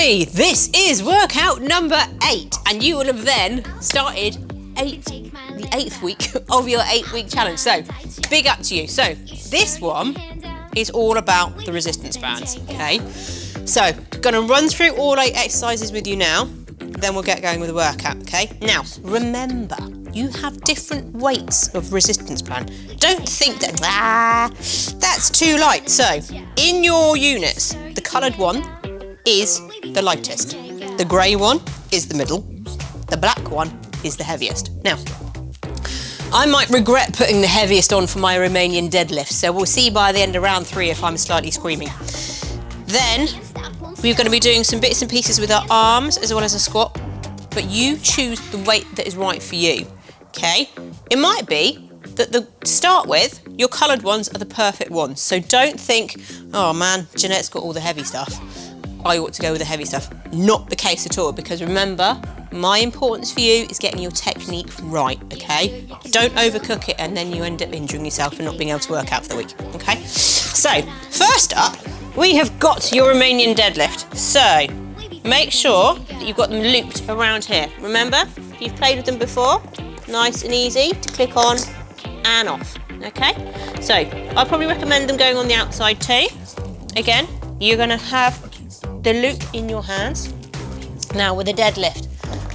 Okay, this is workout number 8, and you will have then started the 8th week of your 8-week challenge. So, big up to you. So, this one is all about the resistance bands, okay? So, gonna run through all 8 exercises with you now, then we'll get going with the workout, okay? Now, remember, you have different weights of resistance band. Don't think that, that's too light. So, in your units, the coloured one is the lightest. The grey one is the middle. The black one is the heaviest. Now, I might regret putting the heaviest on for my Romanian deadlift, so we'll see by the end of round 3 if I'm slightly screaming. Then, we're going to be doing some bits and pieces with our arms as well as a squat, but you choose the weight that is right for you, okay? It might be that to start with, your coloured ones are the perfect ones, so don't think, oh man, Jeanette's got all the heavy stuff, I ought to go with the heavy stuff. Not the case at all, because remember, my importance for you is getting your technique right, okay? Don't overcook it and then you end up injuring yourself and not being able to work out for the week, okay? So, first up, we have got your Romanian deadlift. So, make sure that you've got them looped around here. Remember, you've played with them before. Nice and easy to click on and off, okay? So, I'd probably recommend them going on the outside too. Again, you're gonna have the loop in your hands. Now with a deadlift,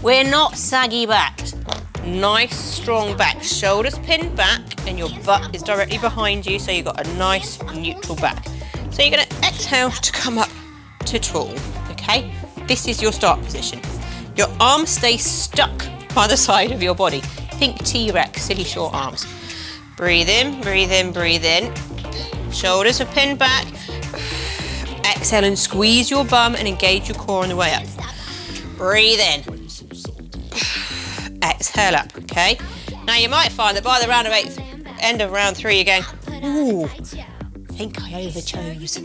we're not saggy backed. Nice strong back, shoulders pinned back and your butt is directly behind you, so you've got a nice neutral back. So you're going to exhale to come up to tall, okay? This is your start position. Your arms stay stuck by the side of your body. Think T-Rex, silly short arms. Breathe in, breathe in, breathe in. Shoulders are pinned back. Exhale and squeeze your bum and engage your core on the way up. Breathe in. Exhale up, okay? Now you might find that by the end of round 3 you're going, ooh, I think I overchose.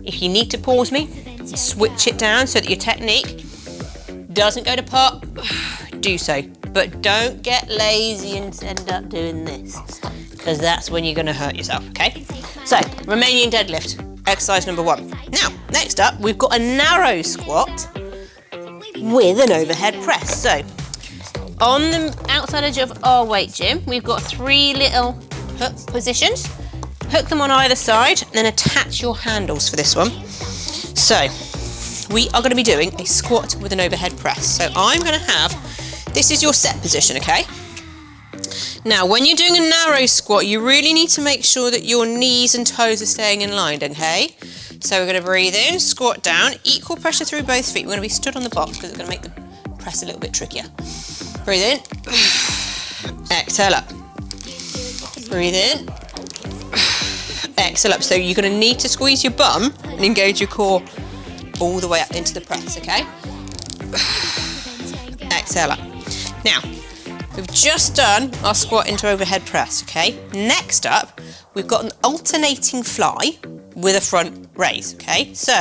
If you need to pause me, switch it down so that your technique doesn't go to pot, do so. But don't get lazy and end up doing this, because that's when you're going to hurt yourself, okay? So, Romanian deadlift. Exercise number 1. Now, next up, we've got a narrow squat with an overhead press. So, on the outside edge of our weight gym, we've got 3 little hook positions. Hook them on either side, and then attach your handles for this one. So, we are going to be doing a squat with an overhead press. So, I'm going to have, this is your set position, okay? Now, when you're doing a narrow squat, you really need to make sure that your knees and toes are staying in line, okay? So we're going to breathe in, squat down, equal pressure through both feet. We're going to be stood on the box because it's going to make the press a little bit trickier. Breathe in, exhale up. Breathe in, exhale up. So you're going to need to squeeze your bum and engage your core all the way up into the press, okay? Exhale up. Now, we've just done our squat into overhead press, okay? Next up, we've got an alternating fly with a front raise, okay? So,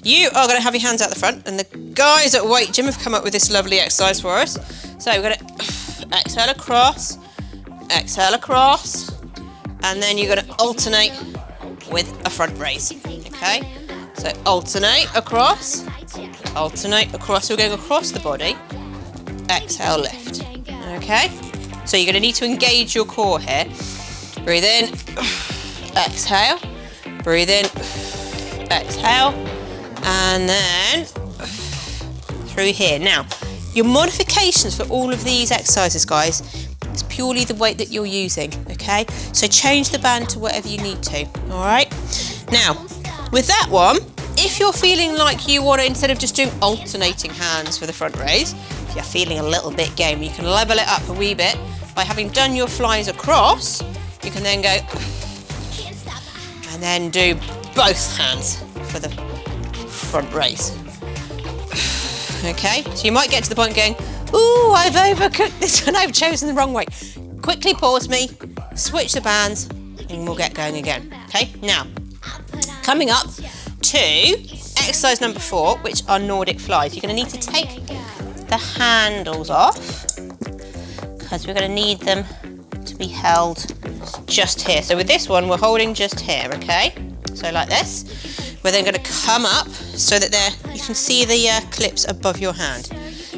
you are going to have your hands out the front, and the guys at Weight Gym have come up with this lovely exercise for us. So, we're going to exhale across, and then you're going to alternate with a front raise, okay? So, alternate across, we're going across the body, exhale, lift. Okay, so you're going to need to engage your core here. Breathe in, exhale, breathe in, exhale, and then through here. Now, your modifications for all of these exercises, guys, it's purely the weight that you're using, okay? So change the band to whatever you need to, all right? Now, with that one, if you're feeling like you want to, instead of just doing alternating hands for the front raise, if you're feeling a little bit game, you can level it up a wee bit by having done your flies across. You can then go and then do both hands for the front raise. Okay, so you might get to the point going, ooh, I've overcooked this and I've chosen the wrong way. Quickly pause me, switch the bands, and we'll get going again. Okay, now, coming up to exercise number 4, which are Nordic flies. You're going to need to take the handles off because we're going to need them to be held just here. So with this one, we're holding just here, okay? So like this. We're then going to come up so that you can see the clips above your hand.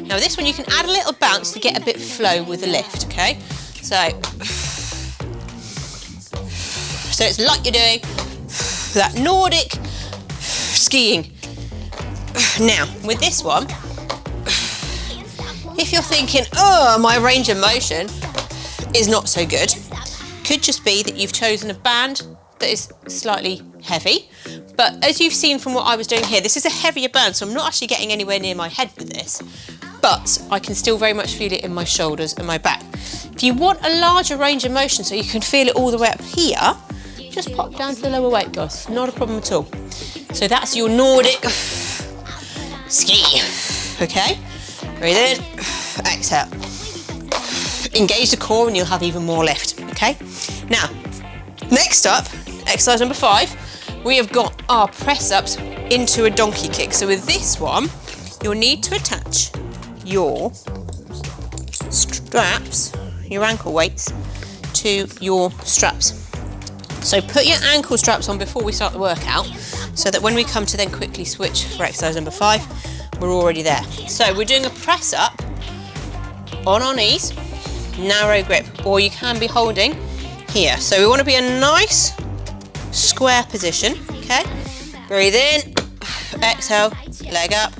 Now this one you can add a little bounce to get a bit flow with the lift, okay? So it's like you're doing that Nordic skiing. Now, with this one, if you're thinking, oh, my range of motion is not so good, could just be that you've chosen a band that is slightly heavy. But as you've seen from what I was doing here, this is a heavier band, so I'm not actually getting anywhere near my head with this, but I can still very much feel it in my shoulders and my back. If you want a larger range of motion so you can feel it all the way up here, just pop down to the lower weight, guys. Not a problem at all. So that's your Nordic ski, okay? Breathe in, exhale. Engage the core and you'll have even more lift, okay? Now, next up, exercise number 5, we have got our press-ups into a donkey kick. So with this one, you'll need to attach your straps, your ankle weights, to your straps. So put your ankle straps on before we start the workout, so that when we come to then quickly switch for exercise number 5, we're already there. So we're doing a press up on our knees, narrow grip, or you can be holding here. So we want to be a nice square position, okay? Breathe in, exhale, leg up,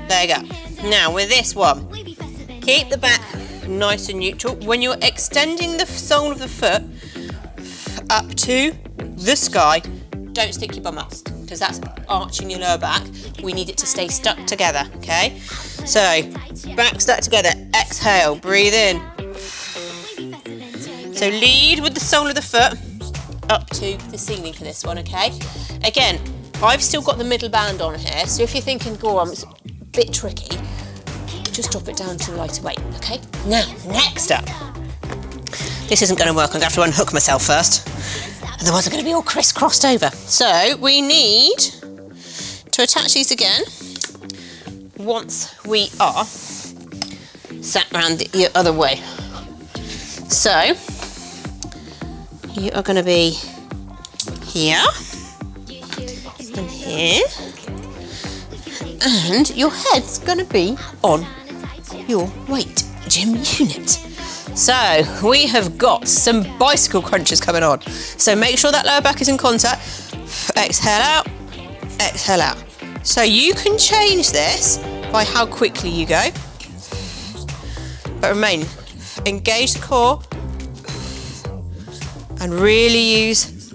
leg up. Now with this one, keep the back nice and neutral. When you're extending the sole of the foot up to the sky, don't stick your bum up, because that's arching your lower back. We need it to stay stuck together, okay? So, back stuck together, exhale, breathe in. So lead with the sole of the foot up to the ceiling for this one, okay? Again, I've still got the middle band on here, so if you're thinking, go it's a bit tricky, just drop it down to lighter weight, okay? Now, next up, this isn't going to work, I'm going to have to unhook myself first. Otherwise I'm going to be all crisscrossed over. So we need to attach these again once we are sat round the other way. So you are going to be here and here, and your head's going to be on your weight gym unit. So we have got some bicycle crunches coming on. So make sure that lower back is in contact. Exhale out, exhale out. So you can change this by how quickly you go. But remain, engage the core and really use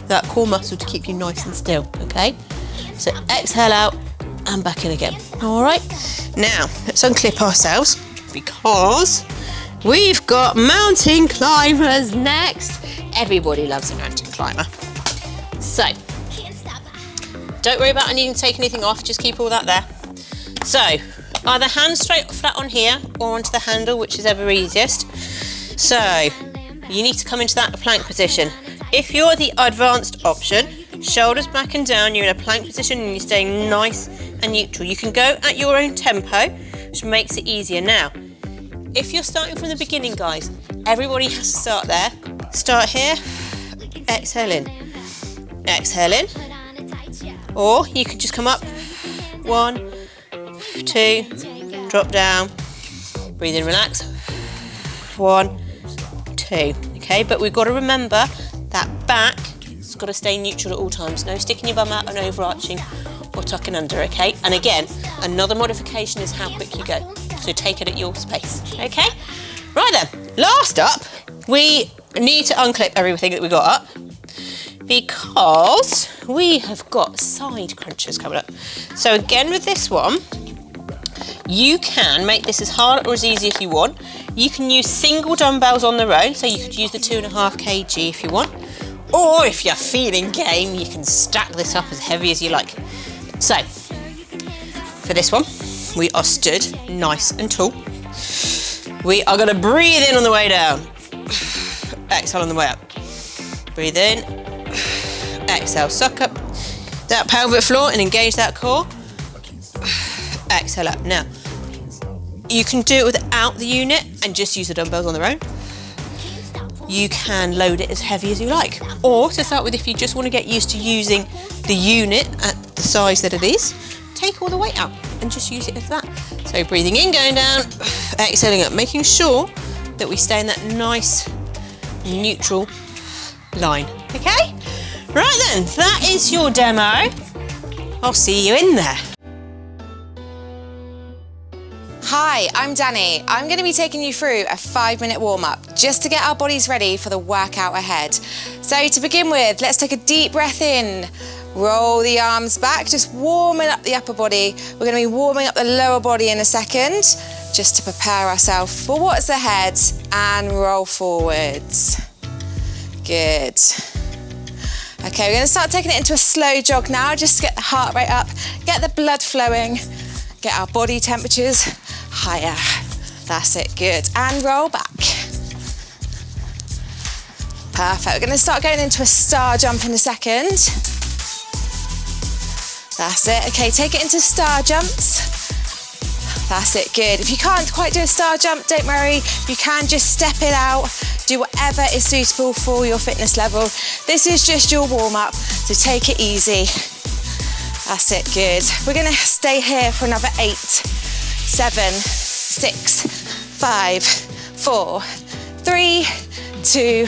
that core muscle to keep you nice and still, okay? So exhale out and back in again. All right, now let's unclip ourselves, because we've got mountain climbers next. Everybody loves a mountain climber. So, don't worry about needing to take anything off, just keep all that there. So, either hands straight flat on here or onto the handle, which is ever easiest. So, you need to come into that plank position. If you're the advanced option, shoulders back and down, you're in a plank position and you're staying nice and neutral. You can go at your own tempo, which makes it easier. Now, if you're starting from the beginning, guys, everybody has to start there. Start here, exhale in, or you could just come up, 1, 2, drop down, breathe in, relax, 1, 2, okay? But we've got to remember that back has got to stay neutral at all times. No sticking your bum out and overarching or tucking under, okay? And again, another modification is how quick you go. So take it at your pace, okay? Right then, last up, we need to unclip everything that we got up, because we have got side crunches coming up. So again, with this one, you can make this as hard or as easy as you want. You can use single dumbbells on their own, so you could use the 2.5 kg if you want, or if you're feeling game, you can stack this up as heavy as you like. So, for this one, we are stood nice and tall. We are going to breathe in on the way down. Exhale on the way up. Breathe in. Exhale. Suck up that pelvic floor and engage that core. Exhale up. Now, you can do it without the unit and just use the dumbbells on their own. You can load it as heavy as you like. Or to start with, if you just want to get used to using the unit at the size that it is, take all the weight out and just use it as that. So breathing in, going down, exhaling up, making sure that we stay in that nice neutral line, okay? Right then, that is your demo. I'll see you in there. Hi, I'm Danny. I'm going to be taking you through a 5-minute warm-up just to get our bodies ready for the workout ahead. So to begin with, let's take a deep breath in. Roll the arms back, just warming up the upper body. We're going to be warming up the lower body in a second, just to prepare ourselves for what's ahead, and roll forwards. Good. Okay, we're going to start taking it into a slow jog now, just to get the heart rate up, get the blood flowing, get our body temperatures higher. That's it, good. And roll back. Perfect. We're going to start going into a star jump in a second. That's it. Okay, take it into star jumps. That's it, good. If you can't quite do a star jump, don't worry. You can just step it out. Do whatever is suitable for your fitness level. This is just your warm-up, so take it easy. That's it, good. We're gonna stay here for another 8, 7, 6, 5, 4, 3, 2,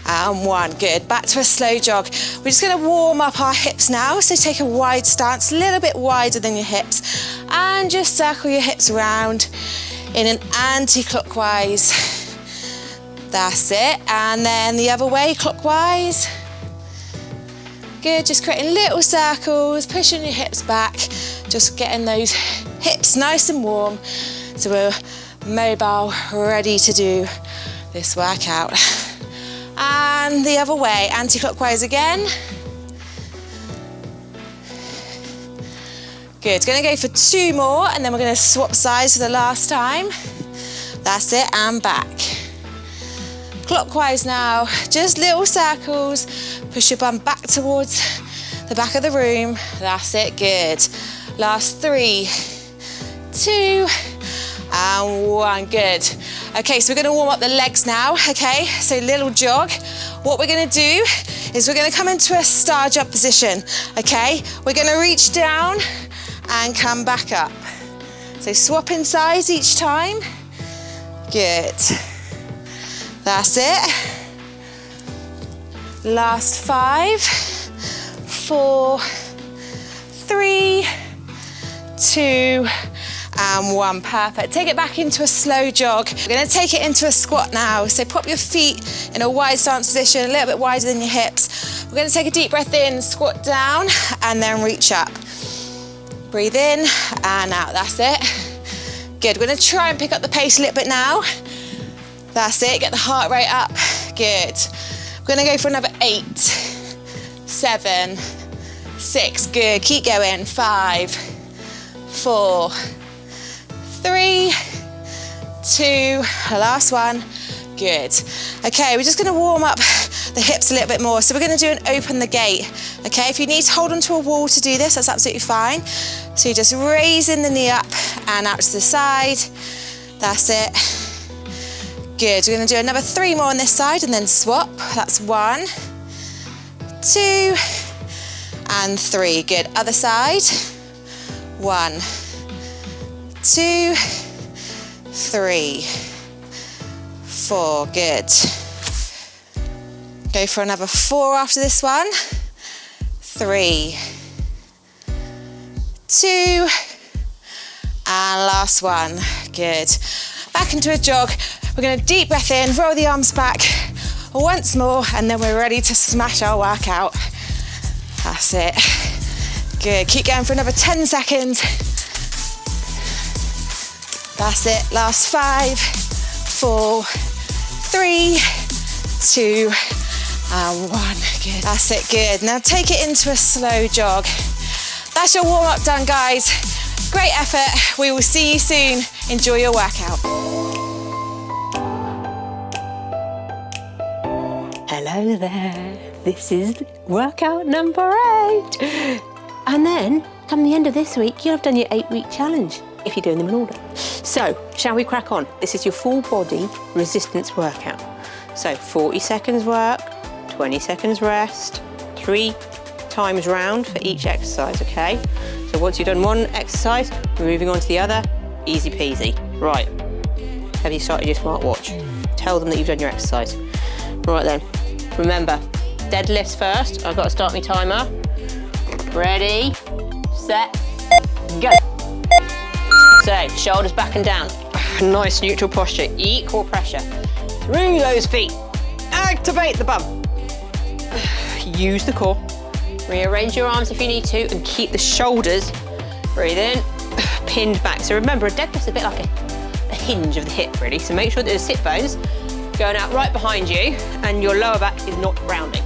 and 1. Good, back to a slow jog. We're just gonna warm up our hips now, so take a wide stance, a little bit wider than your hips, and just circle your hips around in an anti-clockwise. That's it, and then the other way, clockwise. Good, just creating little circles, pushing your hips back, just getting those hips nice and warm, so we're mobile, ready to do this workout. And the other way, anti-clockwise again. Good, gonna go for 2 more, and then we're gonna swap sides for the last time. That's it, and back. Clockwise now, just little circles. Push your bum back towards the back of the room. That's it, good. Last 3, 2, and 1, good. Okay, so we're gonna warm up the legs now, okay? So little jog. What we're gonna do is we're gonna come into a star jump position, okay? We're gonna reach down and come back up. So swapping sides each time. Good. That's it. Last 5, 4, 3, 2, and 1. Perfect. Take it back into a slow jog. We're going to take it into a squat now. So pop your feet in a wide stance position, a little bit wider than your hips. We're going to take a deep breath in, squat down, and then reach up. Breathe in and out. That's it. Good. We're going to try and pick up the pace a little bit now. That's it, get the heart rate up. Good. We're gonna go for another 8, 7, 6, good. Keep going. 5, 4, 3, 2, last one. Good. Okay, we're just gonna warm up the hips a little bit more. So we're gonna do an open the gate. Okay, if you need to hold onto a wall to do this, that's absolutely fine. So you're just raising the knee up and out to the side. That's it. Good, we're gonna do another 3 more on this side and then swap. That's 1, 2, and 3. Good, other side. 1, 2, 3, 4, good. Go for another 4 after this one. 3, 2, and last one. Good. Back into a jog. We're gonna deep breath in, roll the arms back once more, and then we're ready to smash our workout. That's it. Good, keep going for another 10 seconds. That's it, last 5, 4, 3, 2, and 1. Good, that's it, good. Now take it into a slow jog. That's your warm-up done, guys. Great effort, we will see you soon. Enjoy your workout. Hello there, this is workout number 8. And then, come the end of this week, you'll have done your 8-week challenge, if you're doing them in order. So, shall we crack on? This is your full body resistance workout. So, 40 seconds work, 20 seconds rest, 3, times round for each exercise, okay? So once you've done one exercise, we're moving on to the other. Easy peasy. Right. Have you started your smartwatch? Tell them that you've done your exercise. Right then. Remember, deadlifts first. I've got to start my timer. Ready, set, go. So, shoulders back and down. Nice neutral posture, equal pressure. Through those feet. Activate the bum. Use the core. Rearrange your arms if you need to and keep the shoulders, breathe in, pinned back. So remember, a deadlift's a bit like a hinge of the hip really. So make sure that the sit bones going out right behind you and your lower back is not rounding.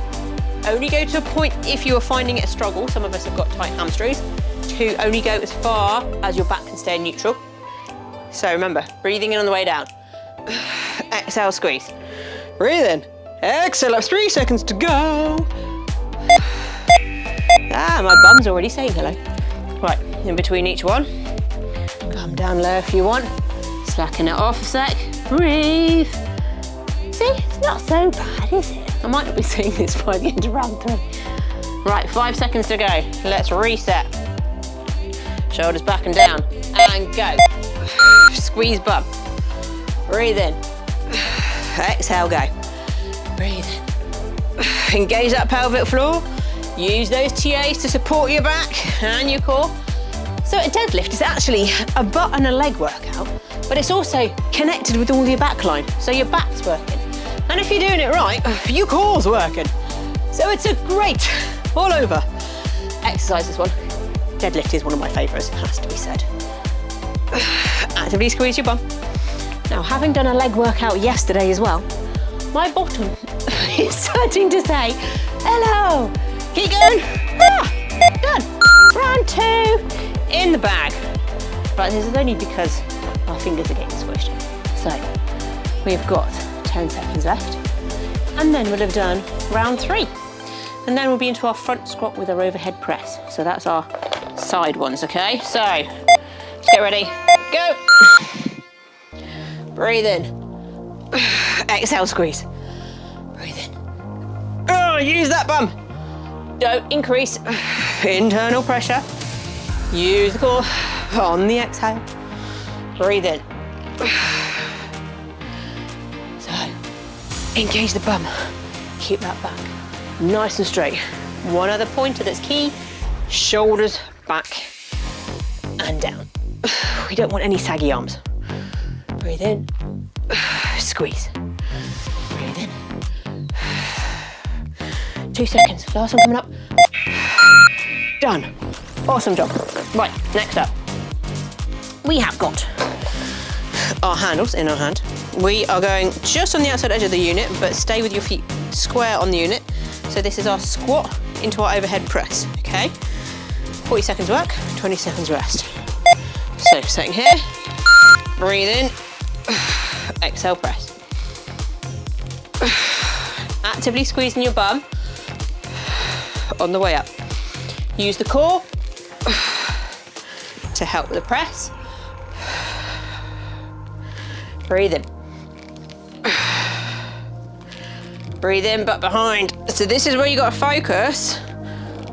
Only go to a point if you are finding it a struggle. Some of us have got tight hamstrings. To only go as far as your back can stay neutral. So remember, breathing in on the way down. Exhale, squeeze. Breathe in. Exhale, up 3 seconds to go. My bum's already saying hello. Right, in between each one. Come down low if you want. Slacken it off a sec. Breathe. See, it's not so bad, is it? I might not be seeing this by the end of round 3. Right, 5 seconds to go. Let's reset. Shoulders back and down. And go. Squeeze bum. Breathe in. Exhale, go. Breathe in. Engage that pelvic floor. Use those TAs to support your back and your core. So a deadlift is actually a butt and a leg workout, but it's also connected with all your back line. So your back's working. And if you're doing it right, your core's working. So it's a great all over exercise, this one. Deadlift is one of my favourites, has to be said. Actively squeeze your bum. Now, having done a leg workout yesterday as well, my bottom is starting to say, hello. Keep going. Done. Round 2 in the bag. But this is only because my fingers are getting squished. So, we've got 10 seconds left. And then we'll have done round 3. And then we'll be into our front squat with our overhead press. So that's our side ones, okay? So, let's get ready. Go. Breathe in. Exhale, squeeze. Breathe in. Oh, use that bum. Don't increase internal pressure. Use the core on the exhale. Breathe in. So, engage the bum. Keep that back nice and straight. One other pointer that's key, shoulders back and down. We don't want any saggy arms. Breathe in, squeeze. Breathe in. 2 seconds, last one coming up. Done. Awesome job. Right, next up. We have got our handles in our hand. We are going just on the outside edge of the unit, but stay with your feet square on the unit. So this is our squat into our overhead press, okay? 40 seconds work, 20 seconds rest. So sitting here, breathe in, exhale, press. Actively squeezing your bum on the way up. Use the core to help with the press. Breathe in. Breathe in, but behind. So this is where you got to focus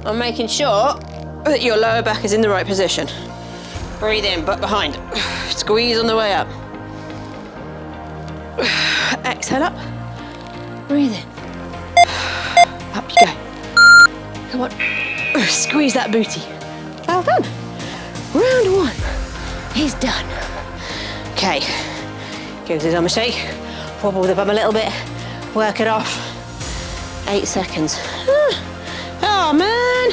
on making sure that your lower back is in the right position. Breathe in, but behind. Squeeze on the way up. Exhale up. Breathe in. Up you go. Come on. Squeeze that booty. Well done. Round 1 is done. Okay. Give the arm a shake. Wobble the bum a little bit. Work it off. 8 seconds. Oh man,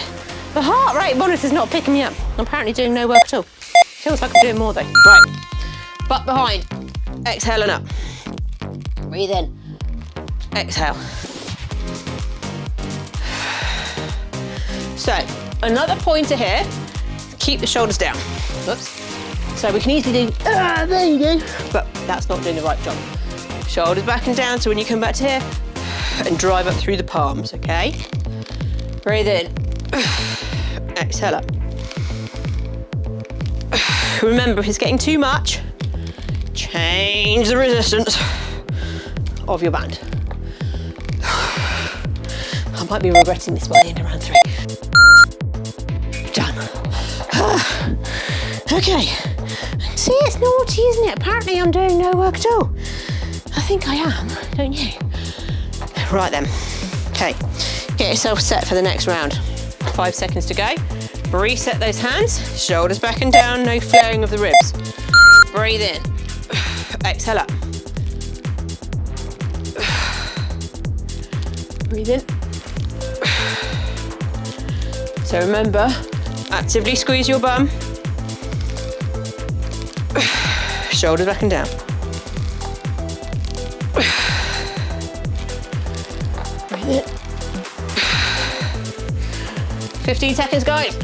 the heart rate monitor's not picking me up. I'm apparently doing no work at all. Feels like I'm doing more though. Right, butt behind. Exhale and up. Breathe in. Exhale. So, another pointer here. Keep the shoulders down. Oops. So we can easily do, there you go. But that's not doing the right job. Shoulders back and down, so when you come back to here, and drive up through the palms, okay? Breathe in. Exhale up. Remember, if it's getting too much, change the resistance of your band. I might be regretting this by the end of round 3. Okay. See, it's naughty, isn't it? Apparently I'm doing no work at all. I think I am, don't you? Right then. Okay, get yourself set for the next round. 5 seconds to go. Reset those hands, shoulders back and down, no flaring of the ribs. Breathe in. Exhale up. Breathe in. So remember, actively squeeze your bum. Shoulders back and down. Breathe in. 15 seconds, guys.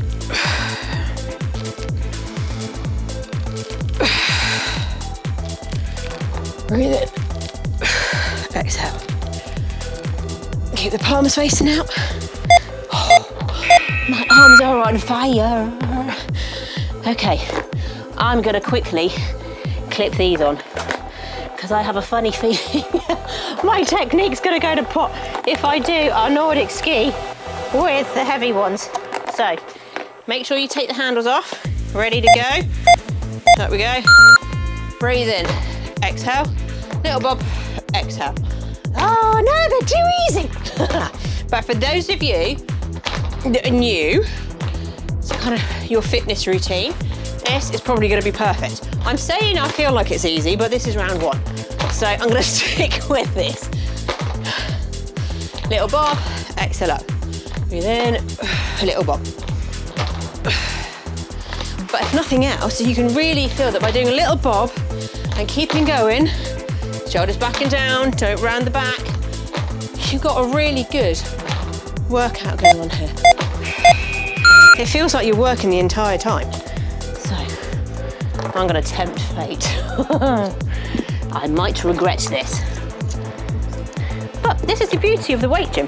Breathe in. Exhale. Keep the palms facing out. My arms are on fire. Okay, I'm gonna quickly clip these on because I have a funny feeling my technique's gonna go to pot if I do our Nordic ski with the heavy ones. So, make sure you take the handles off. Ready to go? There we go. Breathe in. Exhale. Little bob. Exhale. Oh no, they're too easy. But for those of you that are new to kind of your fitness routine, this is probably going to be perfect. I'm saying I feel like it's easy, but this is round 1. So I'm going to stick with this. Little bob. Exhale up. Breathe in. A little bob. But if nothing else, you can really feel that by doing a little bob and keeping going, shoulders back and down, don't round the back, you've got a really good workout going on here. It feels like you're working the entire time. So, I'm gonna tempt fate. I might regret this. But this is the beauty of the weight gym.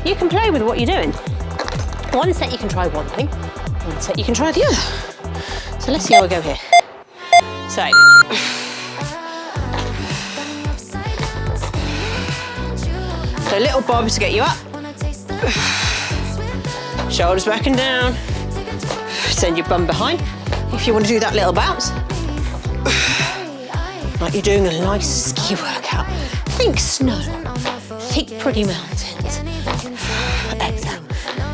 You can play with what you're doing. One set you can try one thing, one set you can try the other. So let's see how we go here. So, little bobs to get you up. Shoulders back and down. Send your bum behind. If you want to do that little bounce. Like you're doing a nice ski workout. Think snow. Think pretty mountains. Exhale.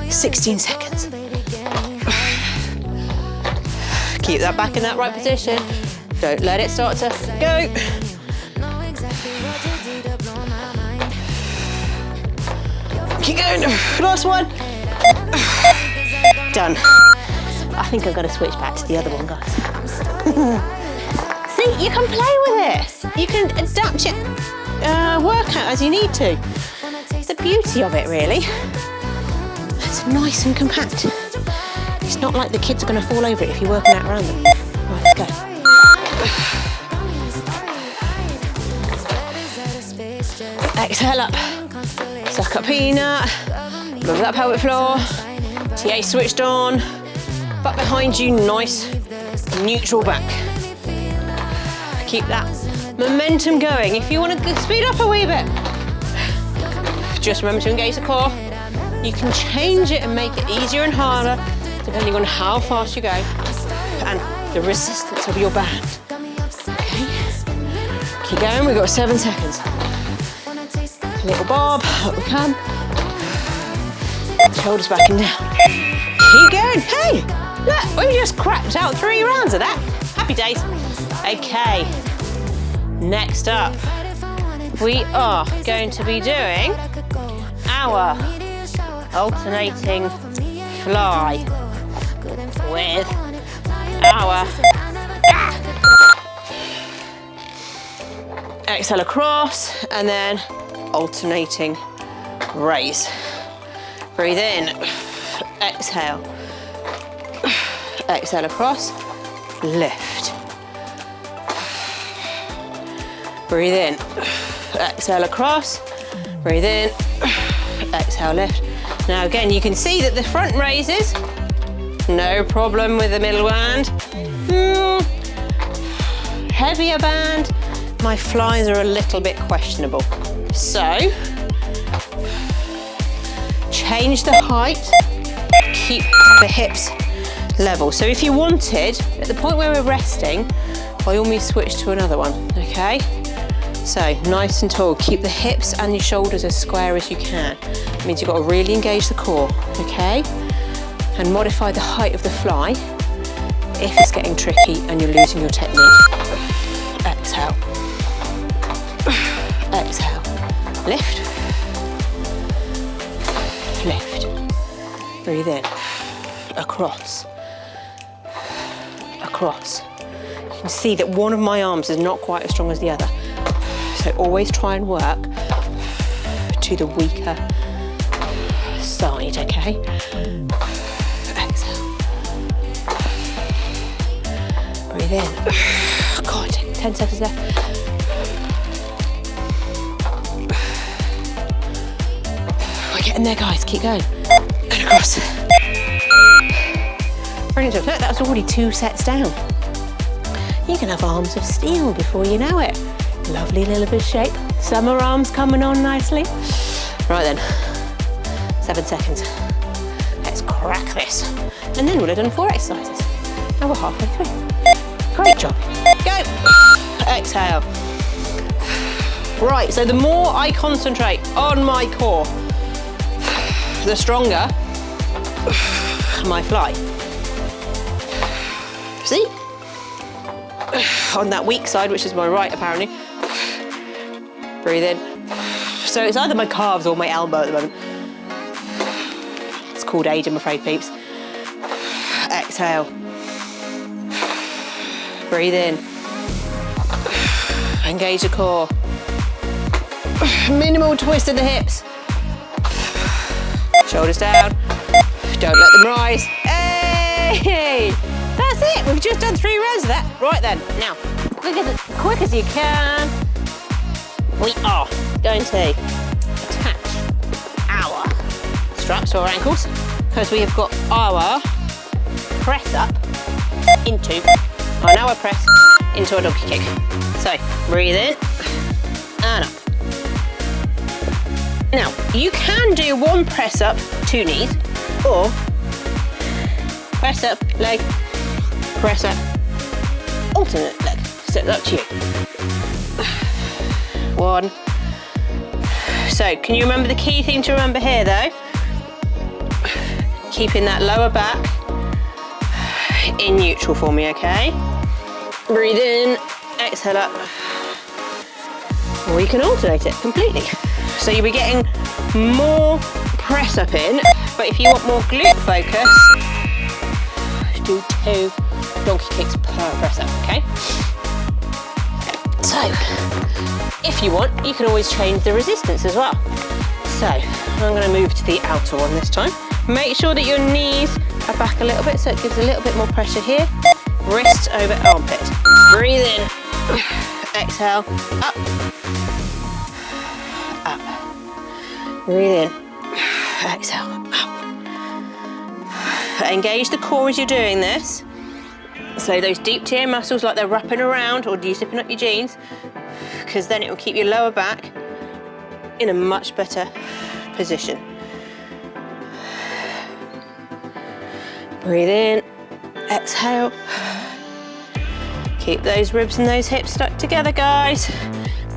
16 seconds. Keep that back in that right position. Don't let it start to go. Keep going. Last one. Done. I think I'm going to switch back to the other one, guys. See, you can play with it. You can adapt your workout as you need to. It's the beauty of it, really. It's nice and compact. It's not like the kids are going to fall over it if you're working out around them. Right, let's go. Exhale up. Suck up peanut. Move that pelvic floor. TA switched on. Butt behind you, nice neutral back. Keep that momentum going. If you want to speed up a wee bit, just remember to engage the core. You can change it and make it easier and harder depending on how fast you go and the resistance of your band. Okay, keep going, we've got 7 seconds. Little bob, up we come. Shoulders back and down. Keep going, hey, look, we just cracked out 3 rounds of that. Happy days. Okay, next up, we are going to be doing our alternating fly with our exhale across and then alternating raise. Breathe in, exhale, exhale across, lift. Breathe in, exhale across, breathe in, exhale, lift. Now again, you can see that the front raises, no problem with the middle band. Heavier band, my flies are a little bit questionable. So, change the height, keep the hips level. So if you wanted, at the point where we're resting, by all means switch to another one, okay? So nice and tall, keep the hips and your shoulders as square as you can. It means you've got to really engage the core, okay? And modify the height of the fly if it's getting tricky and you're losing your technique. Exhale. Exhale. Lift. Lift. Breathe in. Across. Across. You can see that one of my arms is not quite as strong as the other. So always try and work to the weaker side, okay? Exhale. Breathe in. God, 10 seconds left. We're getting there, guys. Keep going. And across. Brilliant. Look, that was already 2 sets down. You can have arms of steel before you know it. Lovely little bit of shape. Summer arms coming on nicely. Right then, 7 seconds. Let's crack this. And then we'll have done 4 exercises. And we're halfway through. Great job. Go. Exhale. Right, so the more I concentrate on my core, the stronger my fly. See? On that weak side, which is my right apparently. Breathe in. So it's either my calves or my elbow at the moment. It's called age, I'm afraid, peeps. Exhale. Breathe in. Engage the core. Minimal twist of the hips. Shoulders down. Don't let them rise. Hey! That's it. We've just done 3 rounds of that. Right then. Now, quick as you can. We are going to attach our straps to our ankles because we have got our press up into our now press into a donkey kick. So breathe in and up. Now you can do 1 press up, 2 knees, or press up leg, press up, alternate leg. So it's up to you. 1. So, can you remember the key thing to remember here though? Keeping that lower back in neutral for me, okay? Breathe in, exhale up. Or you can alternate it completely. So you'll be getting more press up in, but if you want more glute focus, do 2 donkey kicks per press up, okay? So, if you want, you can always change the resistance as well. So, I'm going to move to the outer one this time. Make sure that your knees are back a little bit so it gives a little bit more pressure here. Wrist over armpit. Breathe in. Exhale. Up. Up. Breathe in. Exhale. Up. Engage the core as you're doing this. So those deep TA muscles, like they're wrapping around or you zipping up your jeans, because then it will keep your lower back in a much better position. Breathe in, exhale. Keep those ribs and those hips stuck together, guys.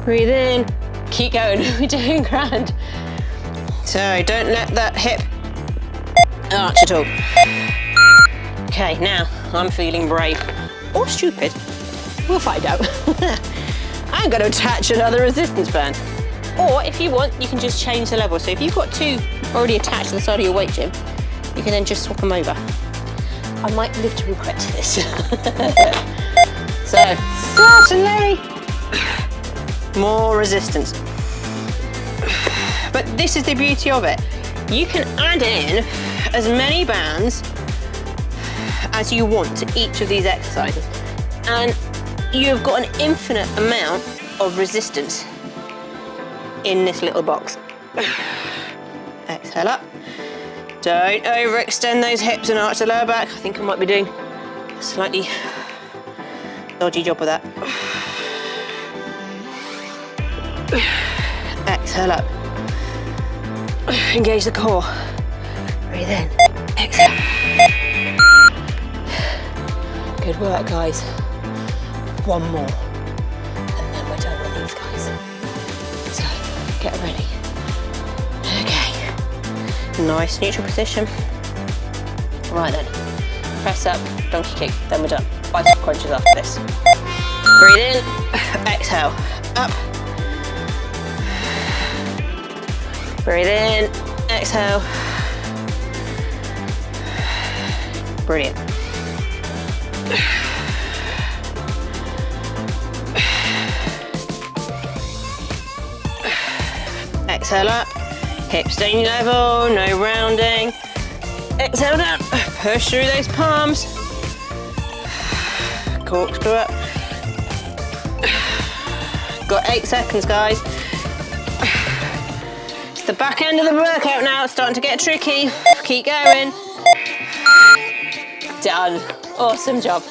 Breathe in, keep going, we're doing grand. So don't let that hip arch at all. Okay, now I'm feeling brave or stupid. We'll find out. I'm going to attach another resistance band. Or if you want, you can just change the level. So if you've got 2 already attached to the side of your weight gym, you can then just swap them over. I might live to regret this. So certainly more resistance. But this is the beauty of it. You can add in as many bands as you want to each of these exercises, and you've got an infinite amount of resistance in this little box. Exhale up. Don't overextend those hips and arch the lower back. I think I might be doing a slightly dodgy job with that. Exhale up. Engage the core. Breathe in. Exhale. Good work, guys. One more, and then we're done with these guys. So, get ready. Okay. Nice neutral position. Right then. Press up, donkey kick, then we're done. Bicycle crunches after this. Breathe in, exhale, up. Breathe in, exhale. Brilliant. Exhale up, hips staying level, no rounding. Exhale down, push through those palms. Corkscrew up. Got 8 seconds, guys. It's the back end of the workout now, it's starting to get tricky. Keep going. Done. Awesome job.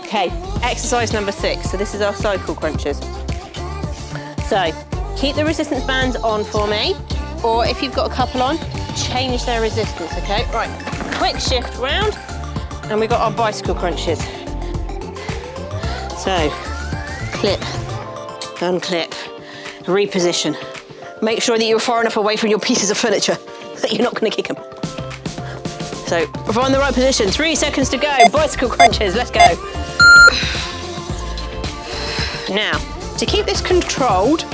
Okay, exercise number 6. So this is our cycle crunches. So keep the resistance bands on for me, or if you've got a couple on, change their resistance, okay? Right, quick shift round, and we've got our bicycle crunches. So, clip, unclip, reposition. Make sure that you're far enough away from your pieces of furniture that you're not going to kick them. So, find the right position. 3 seconds to go. Bicycle crunches, let's go. Now, to keep this controlled,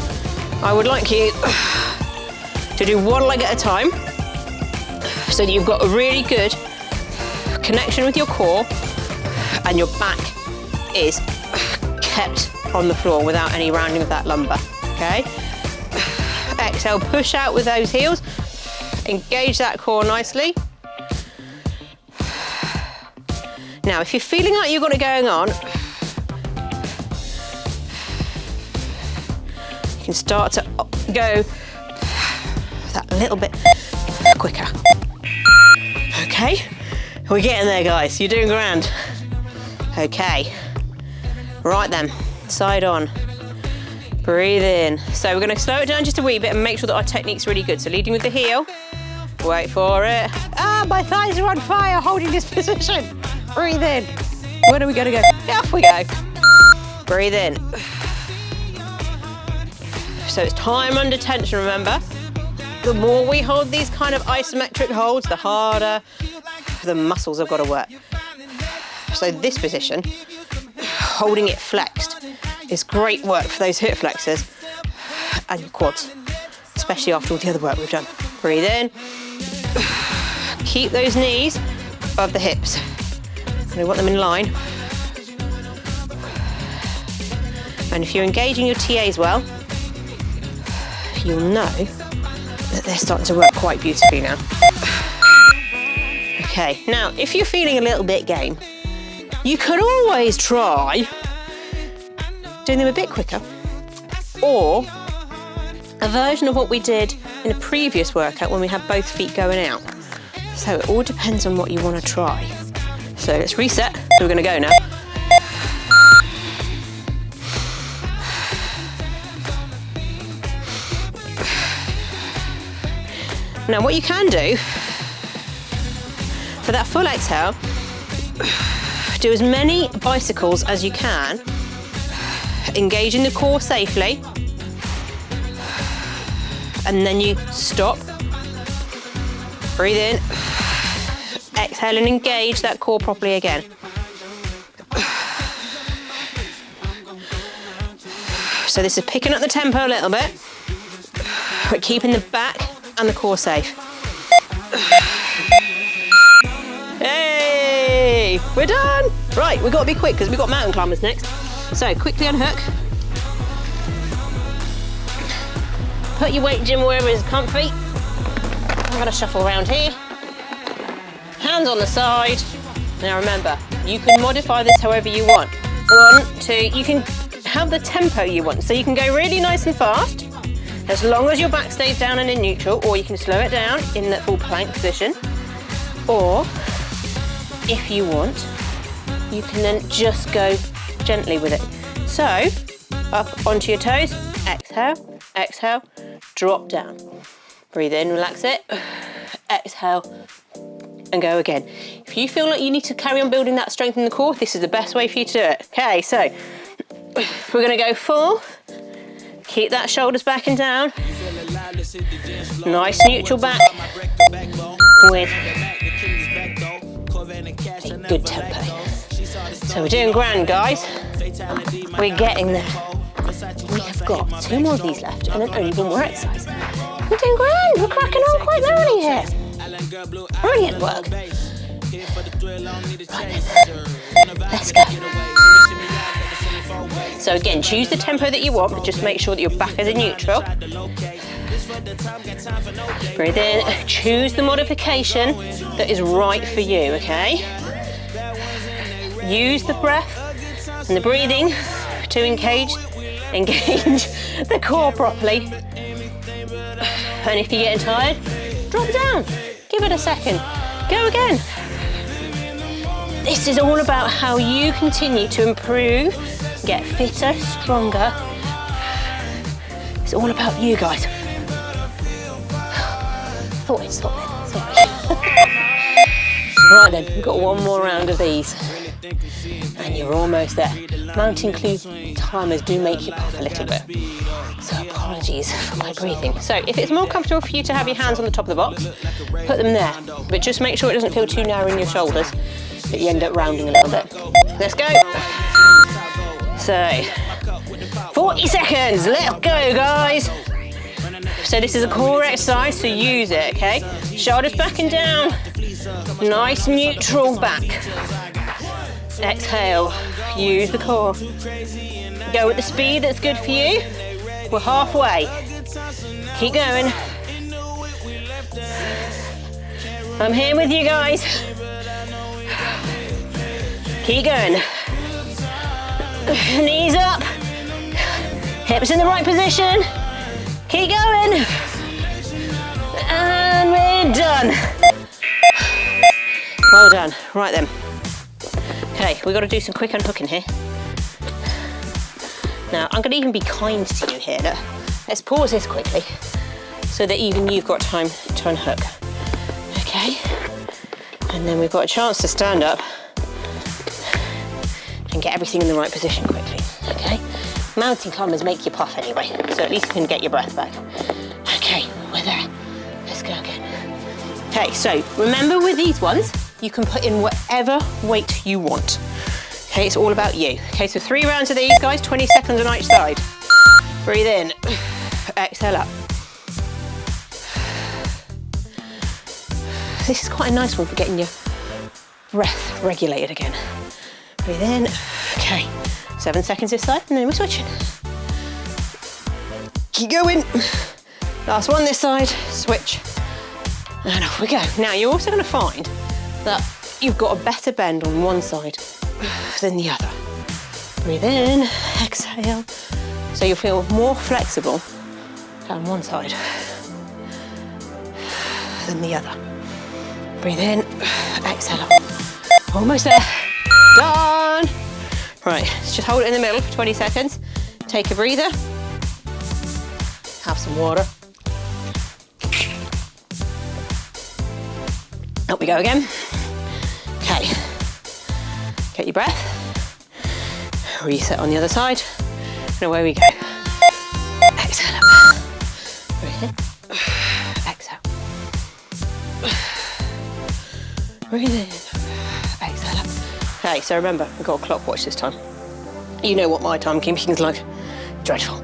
I would like you to do one leg at a time so that you've got a really good connection with your core and your back is kept on the floor without any rounding of that lumbar, okay? Exhale, push out with those heels. Engage that core nicely. Now, if you're feeling like you've got it going on, you can start to go that little bit quicker. Okay, we're getting there, guys. You're doing grand. Okay, right then, side on. Breathe in. So we're going to slow it down just a wee bit and make sure that our technique's really good. So leading with the heel. Wait for it. Ah, my thighs are on fire holding this position. Breathe in. Where are we going to go? Off we go. Breathe in. So it's time under tension, remember? The more we hold these kind of isometric holds, the harder the muscles have got to work. So this position, holding it flexed, is great work for those hip flexors and your quads, especially after all the other work we've done. Breathe in. Keep those knees above the hips. And we want them in line. And if you're engaging your TAs well, you'll know that they're starting to work quite beautifully now. Okay, now if you're feeling a little bit game, you could always try doing them a bit quicker, or a version of what we did in a previous workout when we had both feet going out. So it all depends on what you want to try. So let's reset. So we're going to go now. Now what you can do for that full exhale, do as many bicycles as you can, engaging the core safely, and then you stop, breathe in, exhale and engage that core properly again. So this is picking up the tempo a little bit, but keeping the back and the core safe. Hey, we're done. Right, we've got to be quick because we've got mountain climbers next. So quickly unhook. Put your weight, Jim, wherever is comfy. I'm going to shuffle around here. Hands on the side. Now remember, you can modify this however you want. 1, 2, you can have the tempo you want. So you can go really nice and fast, as long as your back stays down and in neutral, or you can slow it down in that full plank position. Or, if you want, you can then just go gently with it. So, up onto your toes, exhale, exhale, drop down. Breathe in, relax it, exhale, and go again. If you feel like you need to carry on building that strength in the core, this is the best way for you to do it. Okay, so we're gonna go 4. Keep that shoulders back and down. Nice neutral back with a good tempo. So we're doing grand, guys. We're getting there. We have got 2 more of these left and then only 1 more exercise. We're doing grand. We're cracking on quite merrily here. Brilliant work. Right then. Let's go. So again, choose the tempo that you want, but just make sure that your back is in neutral. Breathe in. Choose the modification that is right for you, okay? Use the breath and the breathing to engage the core properly. And if you're getting tired, drop down. Give it a second. Go again. This is all about how you continue to improve, get fitter, stronger. It's all about you guys. Thought I'd stop there, sorry. Right then, we've got 1 more round of these. And you're almost there. Mountain climbers do make you puff a little bit. So apologies for my breathing. So if it's more comfortable for you to have your hands on the top of the box, put them there. But just make sure it doesn't feel too narrow in your shoulders, that you end up rounding a little bit. Let's go. So, 40 seconds, let's go guys. So this is a core exercise, so use it, okay? Shoulders back and down. Nice neutral back. Exhale, use the core. Go at the speed that's good for you. We're halfway. Keep going. I'm here with you guys. Keep going. Knees up. Hips in the right position. Keep going. And we're done. Well done. Right then. Okay, we've got to do some quick unhooking here. Now, I'm going to even be kind to you here. Look. Let's pause this quickly so that even you've got time to unhook. Okay. And then we've got a chance to stand up and get everything in the right position quickly. Okay. Mountain climbers make you puff anyway, so at least you can get your breath back. Okay, we're there. Let's go again. Okay, so remember with these ones, you can put in whatever weight you want. Okay, it's all about you. Okay, so 3 rounds of these, guys, 20 seconds on each side. Breathe in, exhale up. This is quite a nice one for getting your breath regulated again. Breathe in, okay. 7 seconds this side, and then we're switching. Keep going. Last one this side, switch. And off we go. Now, you're also gonna find that you've got a better bend on one side than the other. Breathe in, exhale. So you'll feel more flexible down one side than the other. Breathe in, exhale. Almost there. Done. Right, let's just hold it in the middle for 20 seconds. Take a breather. Have some water. Up we go again. Okay. Get your breath. Reset on the other side. And away we go. Exhale up. Breathe in. Exhale. Breathe in. Exhale up. Okay, so remember, we've got a clock watch this time. You know what my timekeeping's like. Dreadful.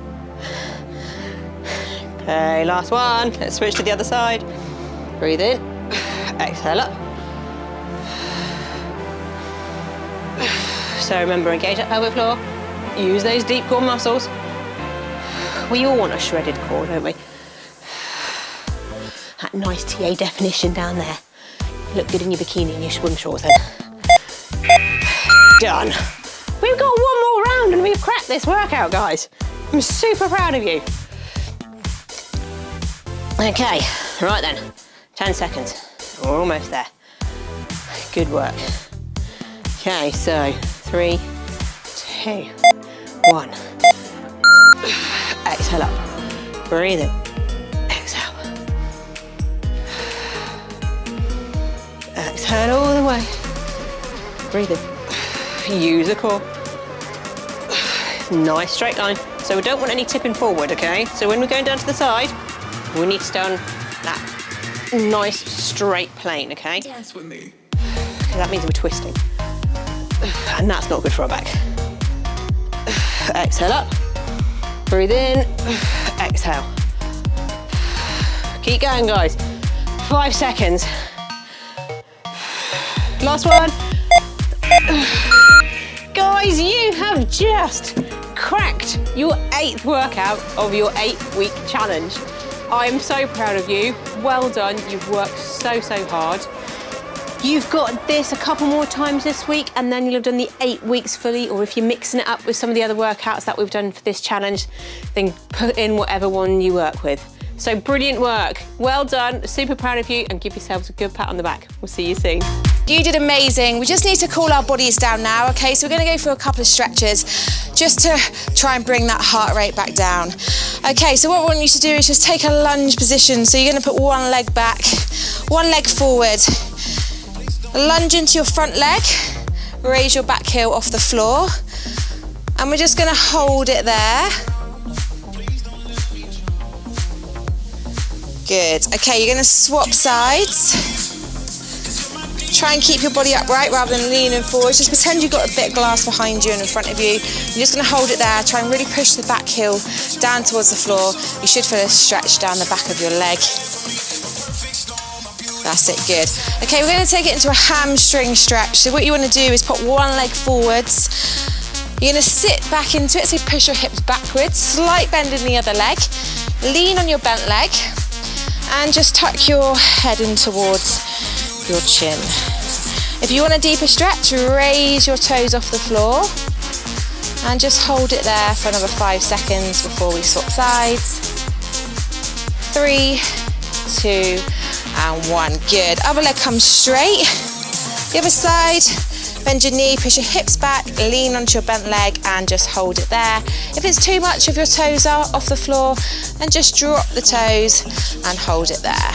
Okay, last one. Let's switch to the other side. Breathe in. Exhale up. So remember, engage that pelvic floor. Use those deep core muscles. We all want a shredded core, don't we? That nice TA definition down there. You look good in your bikini and your swim shorts then. Done. We've got 1 more round and we've cracked this workout, guys. I'm super proud of you. Okay, right then. 10 seconds. We're almost there. Good work. Okay, so 3, 2, 1. Exhale up. Breathe in. Exhale. Exhale. Exhale all the way. Breathe in. Use the core. Nice straight line. So we don't want any tipping forward, okay? So when we're going down to the side, we need to stay on that nice straight plane, okay? Dance with me. That means we're twisting. And that's not good for our back. Exhale up. Breathe in. Exhale. Keep going, guys. 5 seconds. Last one. Guys, you have just cracked your 8th workout of your 8-week challenge. I am so proud of you. Well done. You've worked so hard. You've got this a couple more times this week and then you'll have done the 8 weeks fully, or if you're mixing it up with some of the other workouts that we've done for this challenge, then put in whatever one you work with. So brilliant work. Well done. Super proud of you, and give yourselves a good pat on the back. We'll see you soon. You did amazing. We just need to cool our bodies down now, okay? So we're gonna go through a couple of stretches just to try and bring that heart rate back down. Okay, so what we want you to do is just take a lunge position. So you're gonna put one leg back, one leg forward. Lunge into your front leg, raise your back heel off the floor, and we're just gonna hold it there. Good. Okay, you're gonna swap sides. Try and keep your body upright rather than leaning forward. Just pretend you've got a bit of glass behind you and in front of you. You're just gonna hold it there. Try and really push the back heel down towards the floor. You should feel a stretch down the back of your leg. That's it, good. Okay, we're gonna take it into a hamstring stretch. So what you wanna do is put one leg forwards. You're gonna sit back into it, so push your hips backwards, slight bend in the other leg, lean on your bent leg, and just tuck your head in towards your chin. If you want a deeper stretch, raise your toes off the floor and just hold it there for another 5 seconds before we swap sides. 3, 2, and 1. Good. Other leg comes straight. The other side, bend your knee, push your hips back, lean onto your bent leg and just hold it there. If it's too much of your toes are off the floor, then just drop the toes and hold it there.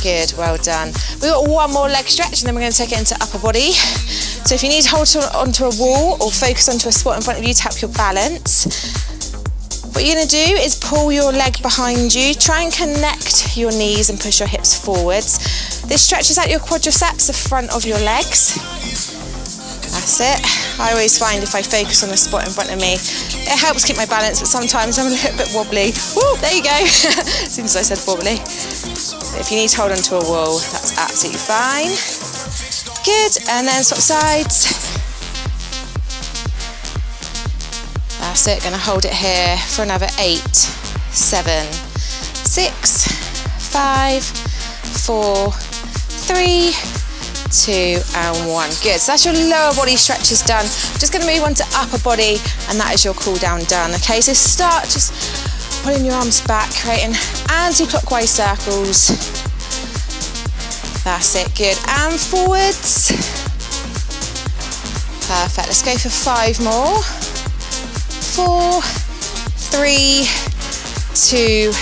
Good, well done. We've got one more leg stretch and then we're going to take it into upper body. So if you need to hold onto a wall or focus onto a spot in front of you to help your balance, what you're going to do is pull your leg behind you, try and connect your knees and push your hips forwards. This stretches out your quadriceps, the front of your legs. That's it. I always find if I focus on a spot in front of me, it helps keep my balance, but sometimes I'm a little bit wobbly. Woo, there you go. As soon as I said wobbly. But if you need to hold onto a wall, that's absolutely fine. Good, and then swap sides. That's it, gonna hold it here for another 8, 7, 6, 5, 4, 3, 2, and 1. Good, so that's your lower body stretches done. Just gonna move on to upper body, and that is your cool down done, okay? So start just pulling your arms back, creating anti-clockwise circles. That's it, good, and forwards. Perfect, let's go for 5 more. 4, 3, 2,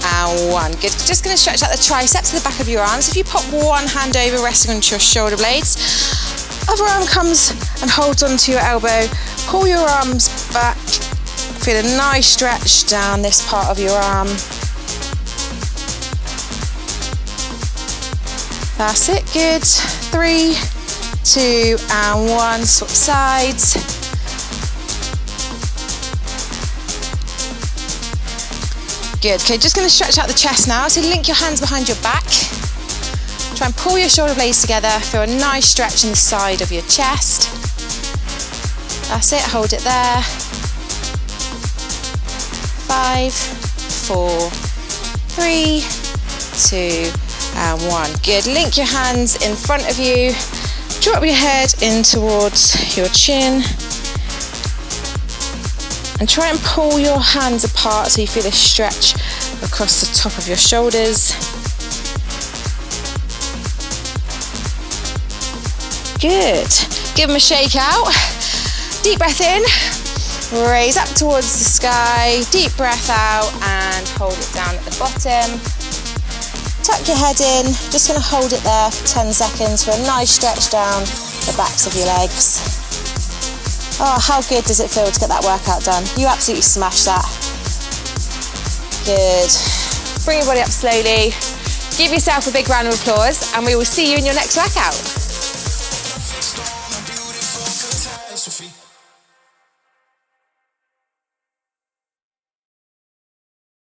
and 1. Good. Just going to stretch out the triceps to the back of your arms. If you pop one hand over, resting onto your shoulder blades, other arm comes and holds onto your elbow. Pull your arms back. Feel a nice stretch down this part of your arm. That's it. Good. 3, 2, and 1. Swap sides. Good, okay, just gonna stretch out the chest now. So link your hands behind your back. Try and pull your shoulder blades together. Feel a nice stretch in the side of your chest. That's it, hold it there. 5, 4, 3, 2, and 1. Good, link your hands in front of you. Drop your head in towards your chin. And try and pull your hands apart so you feel a stretch across the top of your shoulders. Good. Give them a shake out. Deep breath in. Raise up towards the sky. Deep breath out and hold it down at the bottom. Tuck your head in, just gonna hold it there for 10 seconds for a nice stretch down the backs of your legs. Oh, how good does it feel to get that workout done? You absolutely smashed that. Good. Bring your body up slowly. Give yourself a big round of applause and we will see you in your next workout.